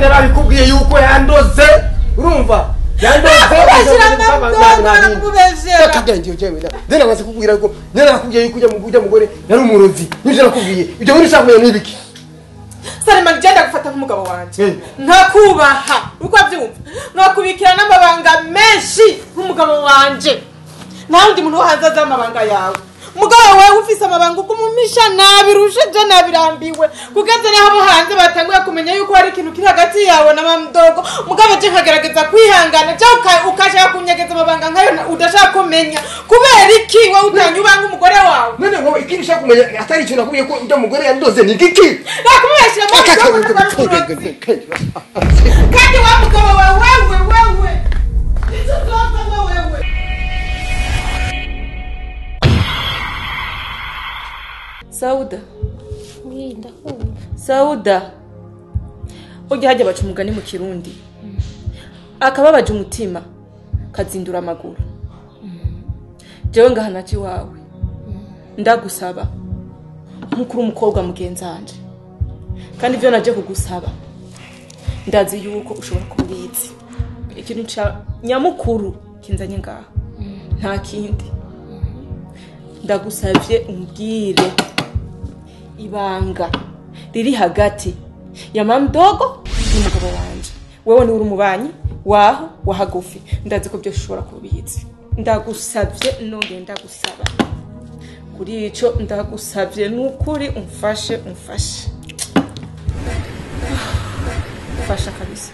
narabikubwiye yuko yandoze urumva yandoze akagenge jewe ndena baze kubwira ko narakubwiye yuko ujya mugore yari umurozi nije nakubwiye ibyo biri shakuye nibiki Salman jenda gufata nk'umugabo wanje ntakubaha uko abyumva nakubikira n'amabanga menshi nk'umugabo wanje nta wundi muntu hanze azamabanga yawe umugabo wawe ufise amabanga ukumumisha nabirushe je nabirambiwe kugeze naho hanze batanguye kumenya yuko hari ikintu kiri hagati yawe na mamdogo mugabo je nkagerageza kwihangana je ukashaka kunyegeza amabanga nkayo udashaka kumenya kubera iki we utanyubanga umugore wawe none ngo ikirishaka kumenya atari ikintu nakubwiye ko ujya mugore yandoze ni kiki nakubeshya kandi wa mugabo wawe wewe icyo twapanga wewe Sauda Winda kumva Sauda Ogi hajya baca umugani mu Kirundi akababaje umutima kazindura amaguru jewe ngahanaci wawe ndagusaba nkukuri umukobwa mugenzanje kandi ivyo naje kugusaba ndazi yuko ushobora kubizi ikintu ca nyamukuru kinzanye ngaha nta kindi ndagusavye umbwire ibanga riri hagati ya mamdogo n'umugabo wanje wewe ni uri umubanyi waho wahagufi ndazi ko byo ushobora kubizi ndagusavye nonge ndagusaba kuri ico ndagusavye nukuri umfashe fasha kabisa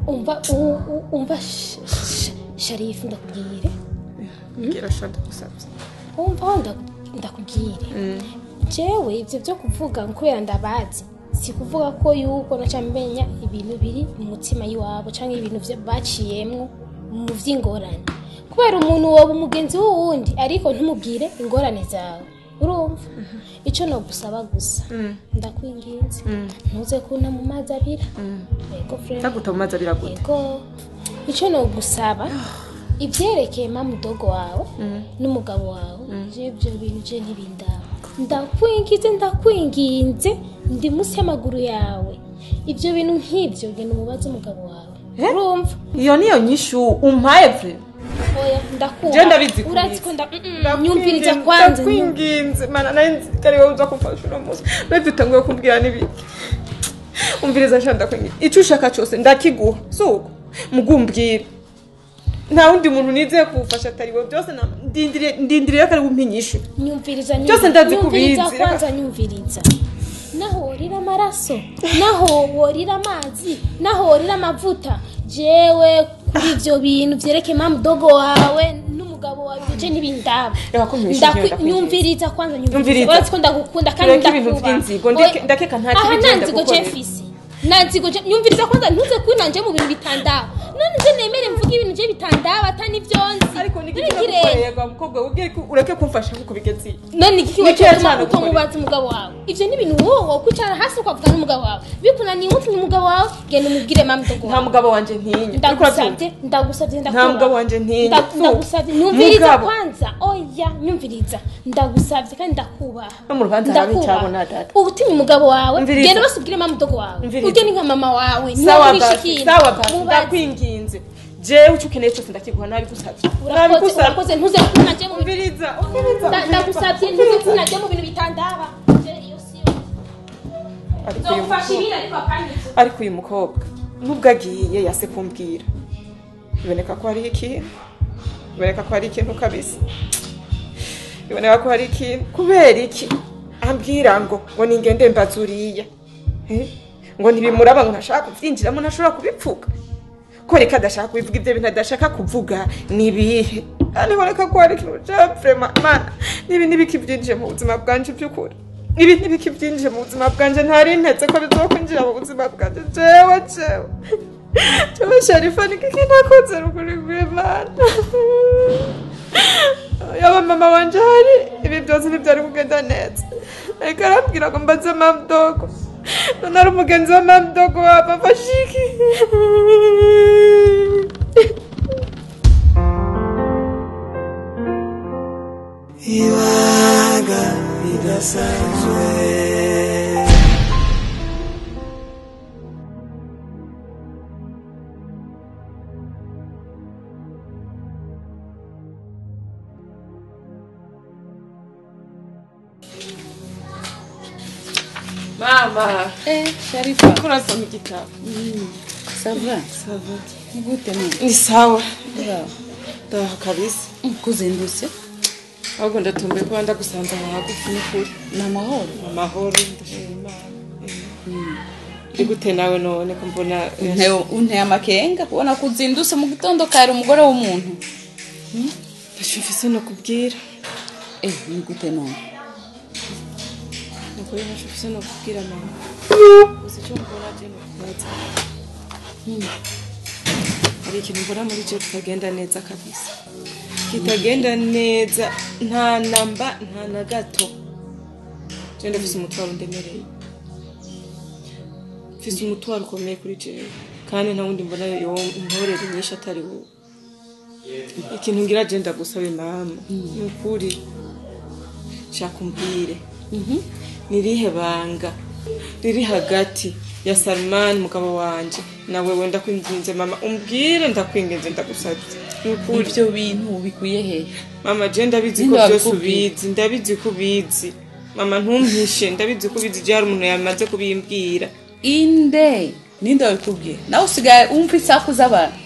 umva Sharifu ndakubwire ngira shanda gusavye umva ndakubwire jewe ivyo byo kuvuga kubera ndabazi si kuvuga ko yuko nacamenya ibintu biri mu mutima yiwabo canke ibintu baciyemwo mu vy'ingorane kubera umuntu woba umugenzi w'uwundi ariko ntumubwire ingorane zawe urumva ico no gusaba gusa ndakwinginze ntuze kuna mu mazi abira yego friend taguta mu mazi abira gute yego ico no gusaba ivyerekeye mamudogo wawe n'umugabo wawe je byo bintu je ntibindaba ndakwinginze ndi musi y'amaguru yawe ibyo bintu nk'ibyo genda umubaze umugabo wawe urumva iyo niyo nyishu umpaye vre oya ndakuba je ndabizi uratsikunda nyumviriza kwanza kwinginze mana nanzi kari wowe uza kumfasha no muzi beve utanguye kumbwira nibiki umviriza shanda kwinginze ico ushaka cyose ndakiguha suko mugumbwira nta wundi muntu nizeye kufasha atari we byose ndindiriye kari umpinyisho nyumviriza byose ndazikubizi kwanza nyumviriza naho worira amaraso naho worira amazi naho worira amavuta jewe kuri ivyo bintu vyereke mamdogo wawe n'umugabo wawe je ntibindaba nyumviriza kwanza nyumviriza uratiko ndagukunda kandi ndakuba ndakeka nta kintu gukora nanzigo nyumviriza kwanza ntuze kwinanje mu bintu bitandaba none nje nemere mvuga ibintu je bitandaba atani vyonzi ariko nigikirego mukobwa ubwiye ureke kumfasha nkuko bigezi none igikiwe cyane utomubaza umugabo wawe ivyo ni ibintu wowe kwicara hasi ukavuga n'umugabo wawe bikunaniye umutinyi umugabo wawe genda umubwire mamdogo nta mugabo wanje ntinya ndagusavye nta mugabo wanje ntinya ndagusavye nyumviriza kwanza oya nyumviriza ndagusavye kandi ndakubaha no mu rubanza habe cyabona data ubutinyi umugabo wawe genda basubwire mamdogo wawe ugeni nka mama wawe sawa ndakwinginze je ucukeneye cyose ndakiguha nabigusavye urakoze ntuze kunaje mu umviriza ndagusavye ntuze kunaje mu bintu bitandaba je iyo siyo ariko uyu mukobwa nubwo agiye yase kumbwira iboneka ko hari ikintu kabisa iboneka ko hari ikintu kubera iki ambwira ngo ningende mbazuriya ngo ntibimuraba ngo ntashaka kuvyinjiramo ntashobora kubipfuka ko reka adashaka kubivuga ibyo bintu adashaka kuvuga nibihe ariko ko hari ikintu cya vraiment mana nibi nibikivyinjije mu buzima bwanje by'ukuri ibi nibikivyinjije mu buzima bwanje ntari ntetse ko bizokwinjira mu buzima bwanje jewe Sharifa ni kiki nakoze ruguri rw'Imana yaba mama wanje hari ibi byose ntibyari kugenda neza ariko arambwira ngo mbaze mamdogo none ari umugenzi wa mamdogo wabafashiki ibanga bidasanzwe Mama. Sharifa. Kurasoma igitabo. Ça va? Ça va. Ni gute none? Ni sawa. Bravo. Ndaha kabisa. Kuzindutse? Ahubwo ndatumbuye kuba ndagusanze aho hagufi n'ukuri. N'amahoro. Amahoro ndashima Imana. Ni gute nawe none ko mbona Unteye amakenga kubona kuzindutse mu gitondo kare umugore w'umuntu. Ndashufise no kubwira. Ni gute none? Nukuri ndashufise no kubwira mama. Uzi cyo mbona je no kubaza. Hari ikintu mbona muri je kitagenda neza kabisa. Kitagenda neza nta namba nta na gato. Je ndafise umutwaro ndemereye. Mfise umutwaro ukomeye kuri jewe kandi nta wundi mbona yo ntorere nyinshi atari wowe. Ikintu ngira je ndagusabe mama nukuri shaka umbwire nirihe banga riri hagati ya Salman mugabo wanje nawe wenda kwinginze mama umbwire ndakwingenze ndagusabye nukuri Ibyo bintu bikuye he? mama je ndabizi ko byose ubizi ndabizi ko ubizi mama ntumpishe ndabizi ko ubizi je hari umuntu yamaze kubimbwira Ninde wabikubwiye? Nawe usigaye umva isaku z'abantu.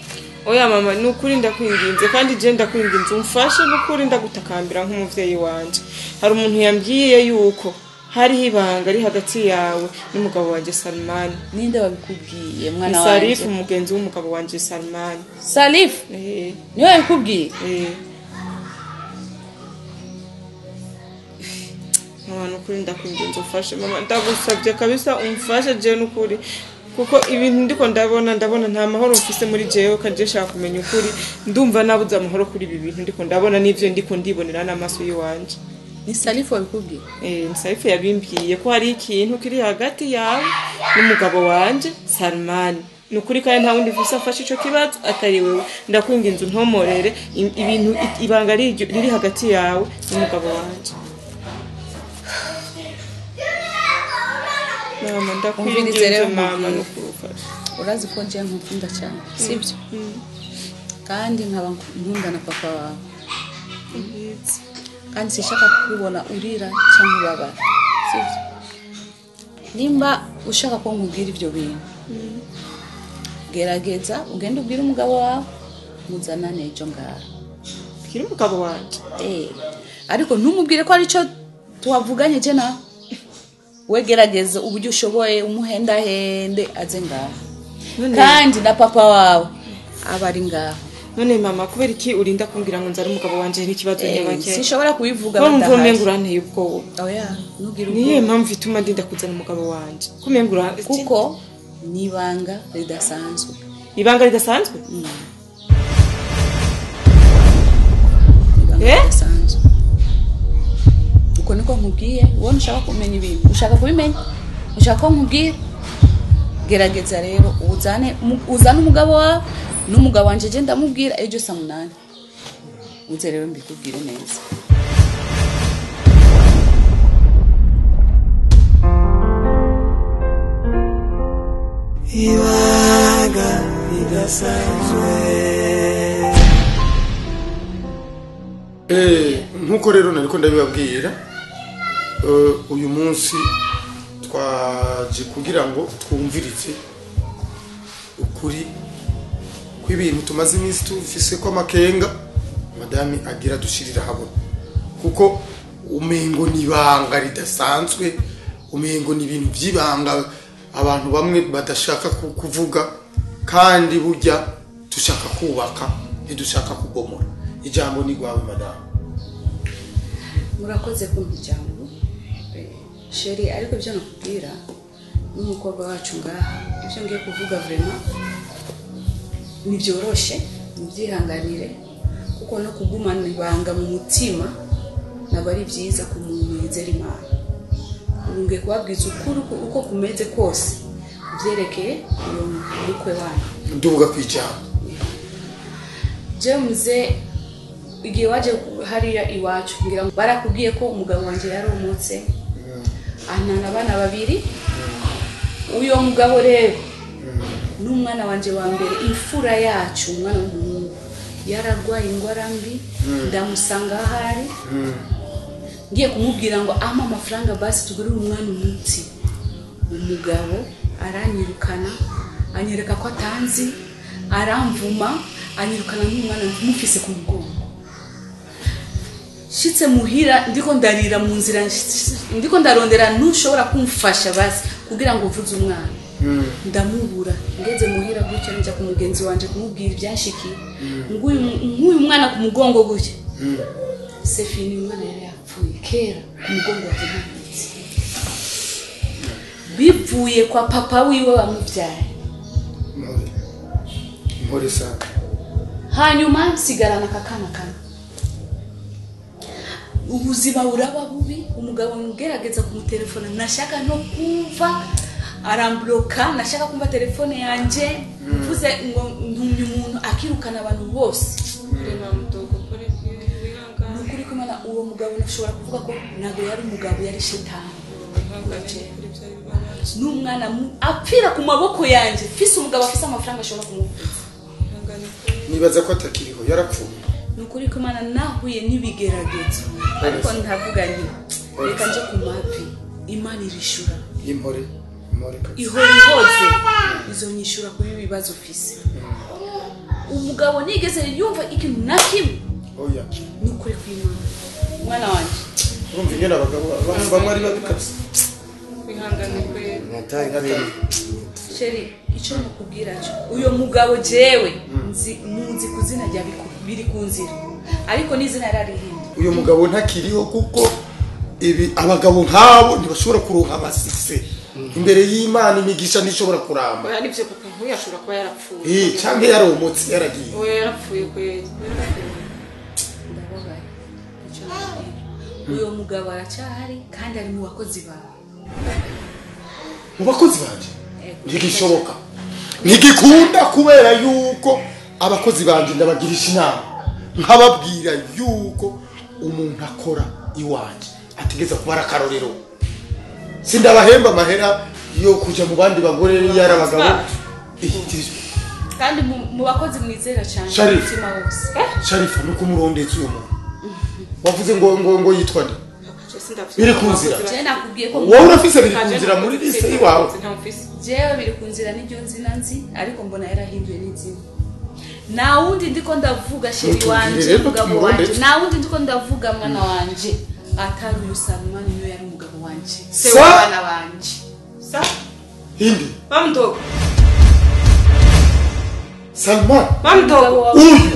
Oya mama nukuri ndakwinginze kandi je ndakwinginze umfashe nukuri ndagutakambira nk'umuvyeyi wanje. Hari umuntu yambwiye yuko hari ibanga ari hagati yawe n'umugabo wanje Salman. Ninde wabikubwiye mwana wanje? Salif umugenzi w'umugabo wanje Salman. Salif? Niwe wabikubwiye? Mama nukuri ndakwinginze ufashe mama ndagusabye kabisa umfashe je nukuri kuko ibintu ndiko ndabona nta mahoro mfise muri jewe kandi shaka kumenya ukuri ndumva nabuze amahoro kuri ibi bintu ndiko ndabona n'ivyo ndiko ndibonera n'amaso yiwanje. Ni Salif wabikubwiye? Ni Salif yabimbwiye ko hari ikintu kiri hagati yawe n'umugabo wanje Salman. Nukuri kandi nta wundi mfise afashe ico kibazo atari wewe ndakwinginze untomorere ibintu ibanga riri hagati yawe n'umugabo wanje. Mama ndakwinginze mama nukufasha. Urazi ko nje nkukunda cyane sibyo? Kandi nkaba nkunda na papa wawe. Kandi sishaka kukubona urira cyangwa ubabara sibyo? Nimba ushaka ko nkubwira ibyo bintu gerageza ugende ubwire umugabo wawe muzanane ejo ngaha. Kiri umugabo wanje? Ariko ntumubwire ko ari cyo tuwavuganye je na wegerageza uburyo ushoboye umuhendahende aze ngaha. Kandi na papa wawe abari ngaha. None mama kubera iki urinda kumbwira ngo nzari umugabo wanje n'ikibazo nyabake? Sinshobora kubivuga badahari. Ko mvumengurane ubwo. Oya, nugira ubwo. Niye mpamvu ituma ndinda kuzana umugabo wanje. Kumengura kuko nibanga ridasanzwe. Ibanga ridasanzwe? Ridasanzwe. Uko niko nkubwiye, wowe ushaka kumenya ibintu, ushaka kubimenya, ushaka ko nkubwira. Gerageza rero uzane umugabo wawe n'umugabo wanje je ndamubwira ejo saa 8. Uze rero mbikubwire neza. Ibanga ridasanzwe. Nkuko rero nariko ndabibabwira uyu munsi twaje kugira ngo twumvirize ukuri kw'ibintu tumaze iminsi tufise ko amakenga madame agira dushirira habona kuko umengo nibanga ridasanzwe umengo ni ibintu byibanga abantu bamwe badashaka kuvuga kandi burya dushaka kubaka ntidushaka kubomora. Ijambo ni gwawe madame. Murakoze kumva ijambo sheri, ariko byo nakubwira n'umukobwa wacu ngaha ibyo ngiye kuvuga vraiment nibyoroshe mubyihanganire kuko no kugumana ibanga mu mutima nabari byiza ku muntu yizera Imana. Ngiye kubabwiza ukuri uko kumeze kose byerekeye uyo mukwe wanyu. Nduvuga kwijambo James igihe waje hariya iwacu ngira ngo barakubwiye ko umugabo wanje yaromotse anana abana babiri. Uyo mugabo rero n'umwana wanje wa mbere imfura yacu umwana w'umuhungu yaragwaye ingwara mbi ndamusanga hari ngiye kumubwira ngo ama amafaranga basi tugurire umwana umuti umugabo aranyirukana anyereka ko atanzi aramvuma anyirukana n'umwana mufise ku mugongo shitse muhira ndiko ndarira mu nzira ndiko ndarondera ntushobora kumfasha basi kugira ngo uvuze umwana ndamubura ngeze muhira gutyo njya ku mugenzi wanje kumubwira ibyanshikiye nguyu mwana ku mugongo gutyo Sefini umwana yari yapfuye kera ku mugongo wa Jeanette bivuye kwa papa wiwe wamubyaye mpore sana hanyuma sigarana kakana kana ubuzima buraba bubi umugabo ngerageza kumutelefona nashaka no kumva arambloka nashaka kumva telefone yanje mvuze ngo ntumye umuntu akirukana abantu bose nukuri kumana uwo mugabo nashobora kuvuga ko nago yari umugabo yari shetani n'umwana apfira ku maboko yanje fise umugabo afise amafaranga ashobora kumuvuza nibaza ko atakiriho yarapfuye nukuri kumana nahuye n'ibigeragezo ariko ntavuga nti reka nje ku mapi imana irishura impore ihora ihoze izonyishura kuri ibibazo ufise umugabo nigeze yumva ikintu na kimwe oya nukuri kw'Imana mwana wanje urumva ingene abagabo bamwe ari babikabisa Wihangane kwe. natari sheri icyo nakubwira cyo uyo mugabo jewe muzi kuzina rya biri kunzira ariko n'izina yararihinde uyo mugabo ntakiriho kuko ibi abagabo nkabo ntibashobora kuronka amasise imbere y'Imana imigisha ntishobora kuramba Oya nivyo papa nkuya ashobora kuba yarapfuye. canke yaromotse yaragiye Oya yarapfuye kwe. ndababaye icyo nakubwira uyo mugabo aracyahari kandi ari mu bakozi bawe mu bakozi banje ntigishoboka ntigikunda kubera yuko abakozi banje ndabagirisha inama nkababwira yuko umuntu akora iwanje ategeza kuba arakarorero sindabahemba amahera yo kuja mu bandi bagore yarabagabo kandi mu bakozi mwizera cyane Sharif. umutima wose Sharifa nuko murondetse uyo muntu wavuze ngo yitwa nde biri kunzira je nakubwiye ko wowe urafise biri kunzira muri liste iwawe jewe biri kunzira n'iryo nzina nzi ariko mbona yarahinduye n'izina na wundi ndiko ndavuga sheri wanje umugabo wanje na wundi ndiko ndavuga mwana wanje atari uyu Salman niyo yari umugabo wanje se wabana banje Sa? hindi Mamdogo. Salman Mamdogo.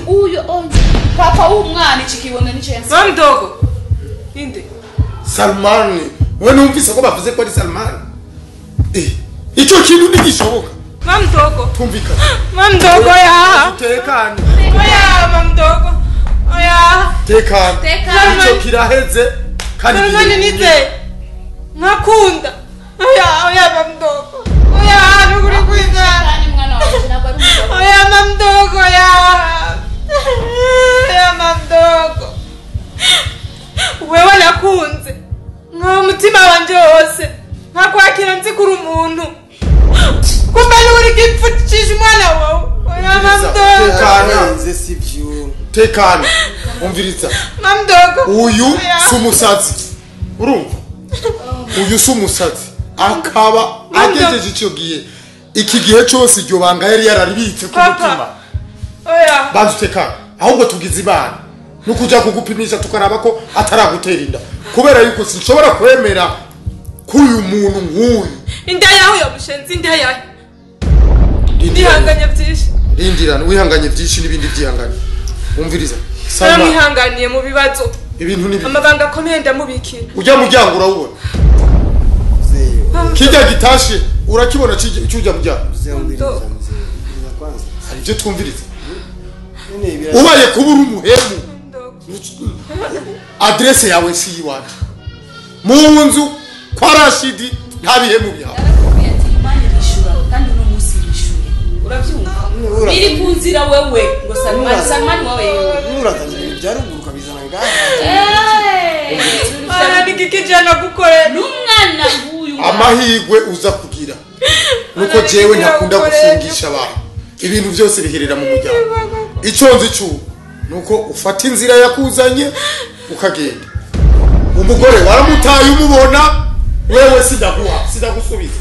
uyu onje papa w'umwana ikikibona nico yanse Mamdogo. Inde. Salman we numvise ko bavuze ko ari Salman icyo kintu ntigishoboka Mamdogo. tumvikana Mamdogo ya. tekana Oya mamdogo. Oya. tekana Tekana. icyo kiraheze kandi Salmani nize. Nakunda. Oya mamdogo. Oya nukuri kwiza. kandi mwana wanje ntabwo ari umugabo Oya mamdogo ya. Oya mamdogo. Wewe nakunze. Umutima wanje wose. Nkakwakira nzikura umuntu. Kumbe nuri gipfutishije umwana wawe. Oya mamdogo. tekana nze sivyo tekana umviriza Mamdogo. uyu Oya. si umusazi urumva uyu si umusazi akaba agejeje icyo gihe iki gihe cyose iryo banga yari yararibitse ku Papa. mutima Oya. banzu tekana ahubwo tugize Imana no kujya kugupimisha tukaraba ko ataragutera inda kubera yuko sinshobora kwemera kuri uyu muntu nk'uyu Inda yawe yamushenze inda yawe. Ndihanganye byinshi. rindirana wihanganye byinshi n'ibindi byihanganye umviriza Salman Naramwihanganiye mu bibazo. ibintu nibi Amabanga akomeye ndamubikira. ujya muryango urawubona zeyo kijya gitashe urakibona cyujya muryango zeyo kwanza hari ibyo twumviriza nene bira ubaye kuba uri umuhemu Mamdogo. adresse yawe si iwacu mu nzu kwa Rashidi nta bihemu byawe yarakubwiye ati imana irishura kandi uno munsi irishuye urabyumva biri kunzira wewe ngo Salman wawe nurazanye ibintu byaruguruka bizana ngaha Ara nikikijana gukorera. n'umwana nk'uyu amahirwe uza kugira nuko jewe ntakunda gufungisha abantu ibintu byose biherera mu muryango icyo nzi cyo nuko ufata inzira yakuzanye ukagenda umugore waramutaye umubona wewe sidagusubiza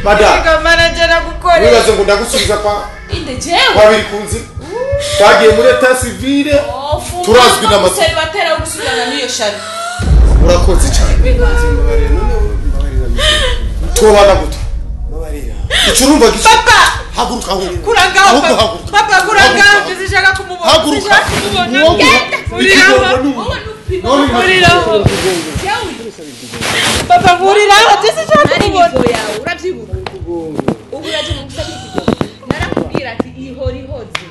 madam manager nagukorera wibaze ngo ndagusubiza kwa inde jewe babiri kunzi twagiye muri eta civile turazwi n'amategeko batera gusubirana niyo shari urakoze cyane mbabarira none mbabarira tubana gute mbabarira icurumva gice papa haguruka ahubwo kurangaho papa kurangaho ndizishaka kumubona haguruka uriraho papa uriraho ndizishaka kumubona urabyibuka ubu uraje mu gusaba ikigo narakubwira ati ihora ihoze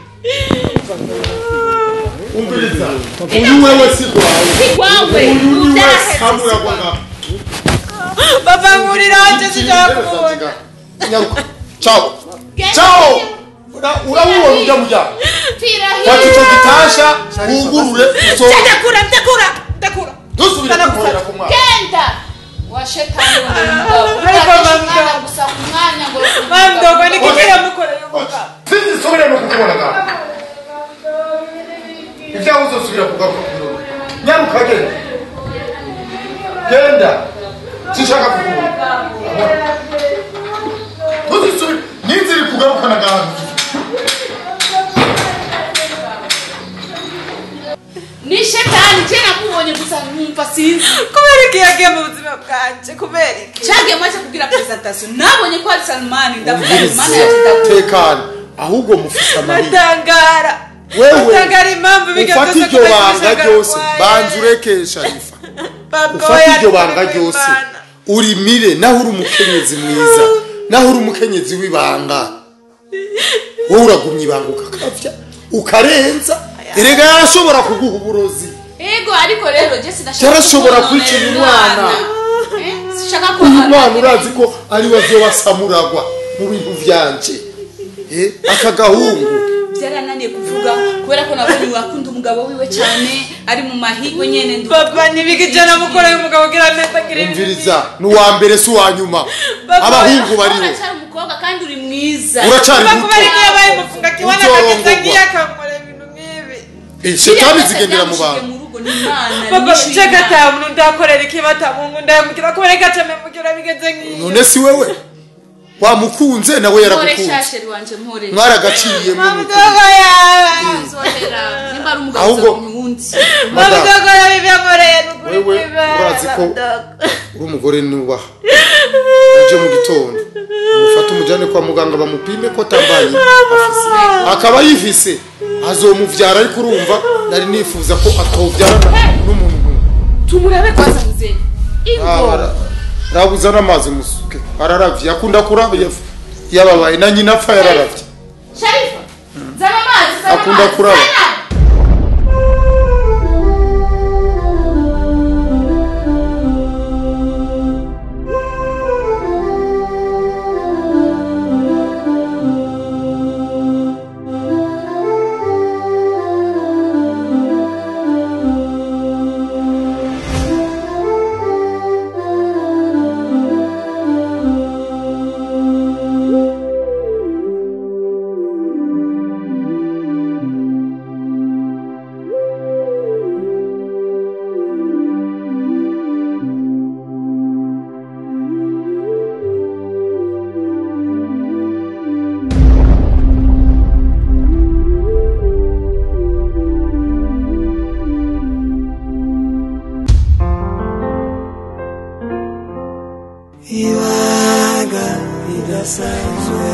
umviriza uyu wewe si wawe uyu wewe samura gwanga papa uriraho ndizishaka kumubona nyaruka ciao ciao urabubona ujya mujya fata icyo gitasha wugurure ndakura dusubire kukorera ku mwana genda wa shetani uraje gusa ku mwanya ngo mandogo nikikira mukorera uvuga sinzisubire no kukubona ngaho ibyawe uzosubira kugaruka ku murongo nyaruka genda sinshaka kukubona ntuzisubire n'inzira kugarukana ngaho ni shetani je nakubonye gusa numva sinzi kubera iki yagiye mu buzima bwanje kubera iki cyagiye maze kugira presentation nabonye ko ari Salman ndavuga Salman yaje tekana ahubwo mufite amahirwe matangara wewe impamvu ufata iryo banga ryose banza ureke Sharifa ufata iryo banga ryose urimire naho uri umukenyezi mwiza naho uri umukenyezi w'ibanga wowe uragumya ibanga ukakavya ukarenza erega yarashobora kuguha uburozi ego ariko rero je sinashaka yarashobora kwicira umwana sishaka ko uyu mwana urazi ko ari wazo wasamuragwa mu bintu vyanje akagahungu byarananiye kuvuga kubera ko nabonye wakunda umugabo wiwe cyane ari mu mahigwe nyene ndu papa nibigijana mukoreye umugabo gira neza kiri umviriza nuwa mbere si wa nyuma abahungu bariho uracari umukobwa kandi uri mwiza uracari muto kubera niyo yabaye mufunga kiwana kagiza ngiye akamura ibintu nk'ibi shetani zigendera mu bantu papa cheka tamu ndakorera ikibata mungu ndamukira kubera gatame mugira bigeze nk'iyo none si wewe wamukunze nawe yaragukunze mwaragaciye mu mdogo yawe nimba ari umugabo wundi mdogo yawe byakoreye wewe urazi ko uri umugore nubaha uje mu gitondo umufata umujyane kwa muganga bamupime ko tambaye akaba yifise azomuvyara ariko urumva nari nifuza ko atovyarana n'umuntu tumurabe kwanza muzee ingo rabuza n'amazi musuke araravye akunda kuraba yababaye na nyina apfa yararavye Sharifa zana amazi akunda kuraba Iwaga idasanzwe